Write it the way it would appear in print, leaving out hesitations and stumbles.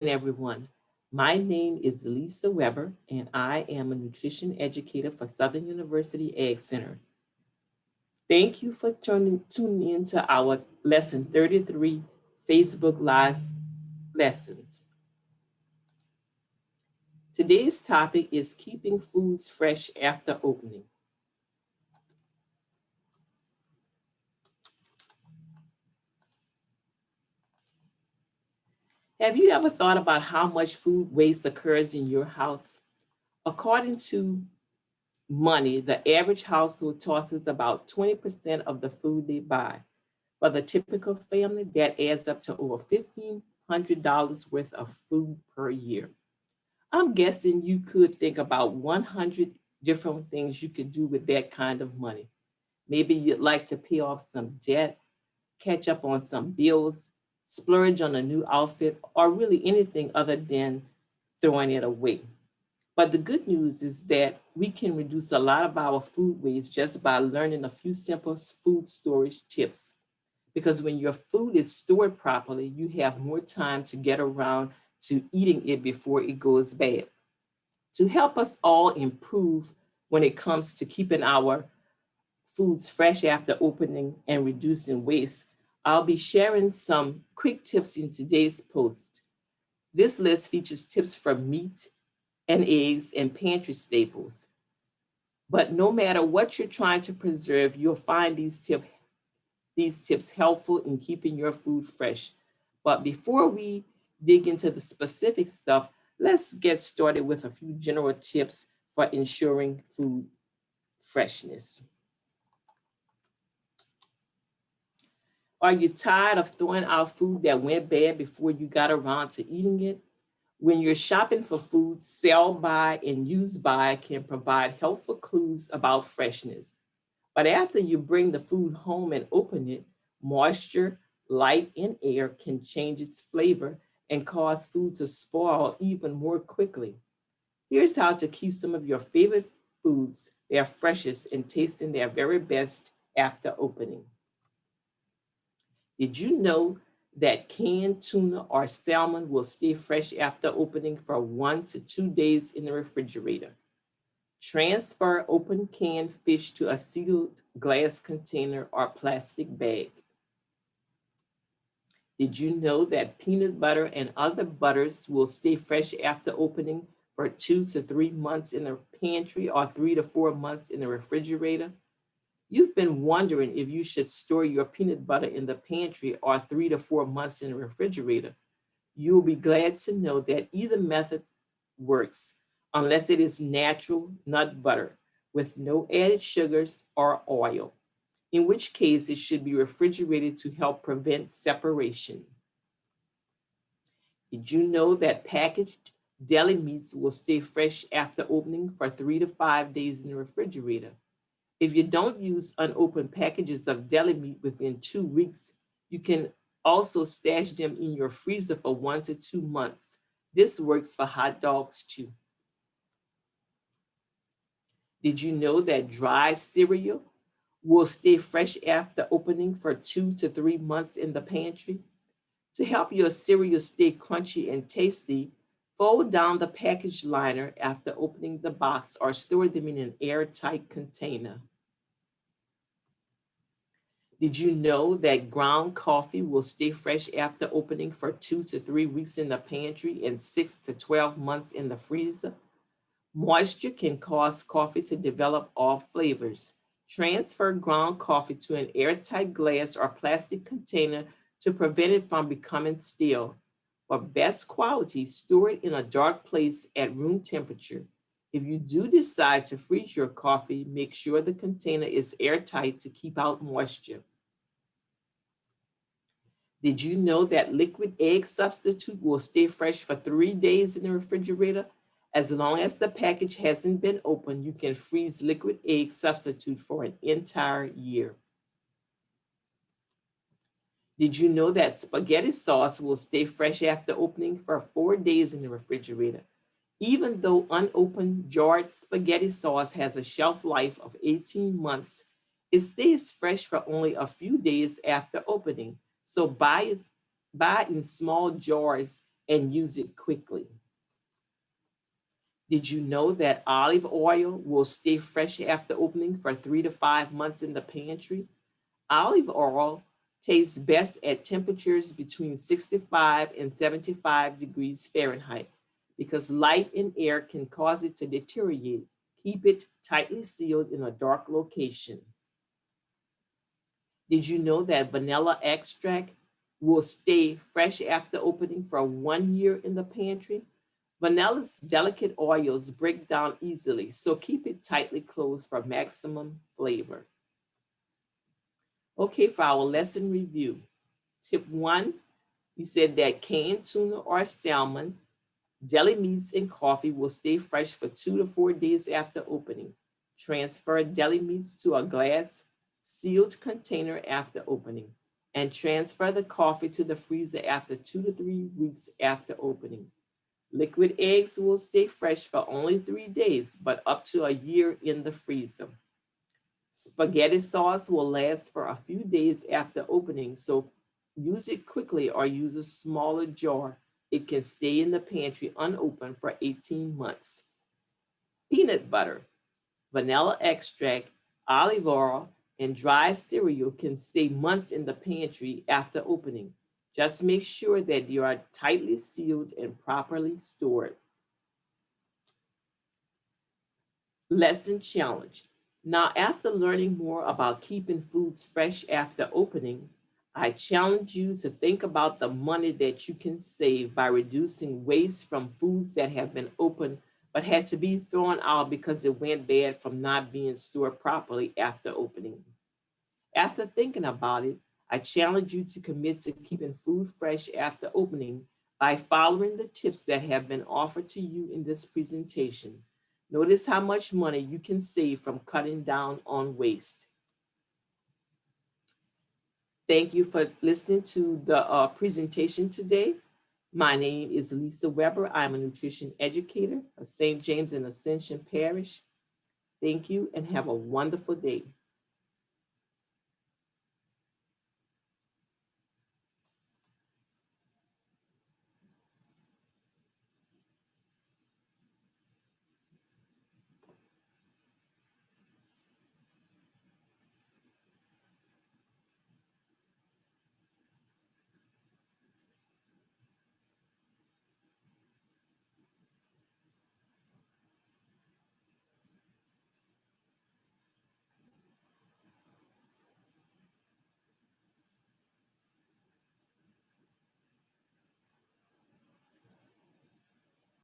Everyone. My name is Lisa Weber, and I am a nutrition educator for Southern University Ag Center. Thank you for tuning in to our Lesson 33 Facebook Live lessons. Today's topic is keeping foods fresh after opening. Have you ever thought about how much food waste occurs in your house? According to money, the average household tosses about 20% of the food they buy. For the typical family, that adds up to over $1,500 worth of food per year. I'm guessing you could think about 100 different things you could do with that kind of money. Maybe you'd like to pay off some debt, catch up on some bills, splurge on a new outfit, or really anything other than throwing it away. But the good news is that we can reduce a lot of our food waste just by learning a few simple food storage tips. Because when your food is stored properly, you have more time to get around to eating it before it goes bad. To help us all improve when it comes to keeping our foods fresh after opening and reducing waste, I'll be sharing some quick tips in today's post. This list features tips for meat and eggs and pantry staples. But no matter what you're trying to preserve, you'll find these tips helpful in keeping your food fresh. But before we dig into the specific stuff, let's get started with a few general tips for ensuring food freshness. Are you tired of throwing out food that went bad before you got around to eating it? When you're shopping for food, sell by and use by can provide helpful clues about freshness. But after you bring the food home and open it, moisture, light, and air can change its flavor and cause food to spoil even more quickly. Here's how to keep some of your favorite foods their freshest and tasting their very best after opening. Did you know that canned tuna or salmon will stay fresh after opening for 1 to 2 days in the refrigerator? Transfer open canned fish to a sealed glass container or plastic bag. Did you know that peanut butter and other butters will stay fresh after opening for 2 to 3 months in the pantry or 3 to 4 months in the refrigerator? You've been wondering if you should store your peanut butter in the pantry or 3 to 4 months in the refrigerator. You'll be glad to know that either method works unless it is natural nut butter with no added sugars or oil, in which case it should be refrigerated to help prevent separation. Did you know that packaged deli meats will stay fresh after opening for 3 to 5 days in the refrigerator? If you don't use unopened packages of deli meat within 2 weeks, you can also stash them in your freezer for 1 to 2 months. This works for hot dogs too. Did you know that dry cereal will stay fresh after opening for 2 to 3 months in the pantry? To help your cereal stay crunchy and tasty, fold down the package liner after opening the box or store them in an airtight container. Did you know that ground coffee will stay fresh after opening for 2 to 3 weeks in the pantry and 6 to 12 months in the freezer? Moisture can cause coffee to develop off flavors. Transfer ground coffee to an airtight glass or plastic container to prevent it from becoming stale. For best quality, store it in a dark place at room temperature. If you do decide to freeze your coffee, make sure the container is airtight to keep out moisture. Did you know that liquid egg substitute will stay fresh for 3 days in the refrigerator? As long as the package hasn't been opened, you can freeze liquid egg substitute for an entire year. Did you know that spaghetti sauce will stay fresh after opening for 4 days in the refrigerator? Even though unopened jarred spaghetti sauce has a shelf life of 18 months, it stays fresh for only a few days after opening. So buy in small jars and use it quickly. Did you know that olive oil will stay fresh after opening for 3 to 5 months in the pantry? Olive oil tastes best at temperatures between 65 and 75 degrees Fahrenheit because light and air can cause it to deteriorate. Keep it tightly sealed in a dark location. Did you know that vanilla extract will stay fresh after opening for 1 year in the pantry? Vanilla's delicate oils break down easily, so keep it tightly closed for maximum flavor. Okay, for our lesson review. Tip 1, we said that canned tuna or salmon, deli meats, and coffee will stay fresh for 2 to 4 days after opening. Transfer deli meats to a glass sealed container after opening, and transfer the coffee to the freezer after 2 to 3 weeks after opening. Liquid eggs will stay fresh for only 3 days, but up to a year in the freezer. Spaghetti sauce will last for a few days after opening, so use it quickly or use a smaller jar. It can stay in the pantry unopened for 18 months. Peanut butter, vanilla extract, olive oil, and dry cereal can stay months in the pantry after opening. Just make sure that they are tightly sealed and properly stored. Lesson challenge. Now, after learning more about keeping foods fresh after opening, I challenge you to think about the money that you can save by reducing waste from foods that have been opened but had to be thrown out because it went bad from not being stored properly after opening. After thinking about it, I challenge you to commit to keeping food fresh after opening by following the tips that have been offered to you in this presentation. Notice how much money you can save from cutting down on waste. Thank you for listening to the presentation today. My name is Lisa Weber. I'm a nutrition educator of St. James and Ascension Parish. Thank you and have a wonderful day.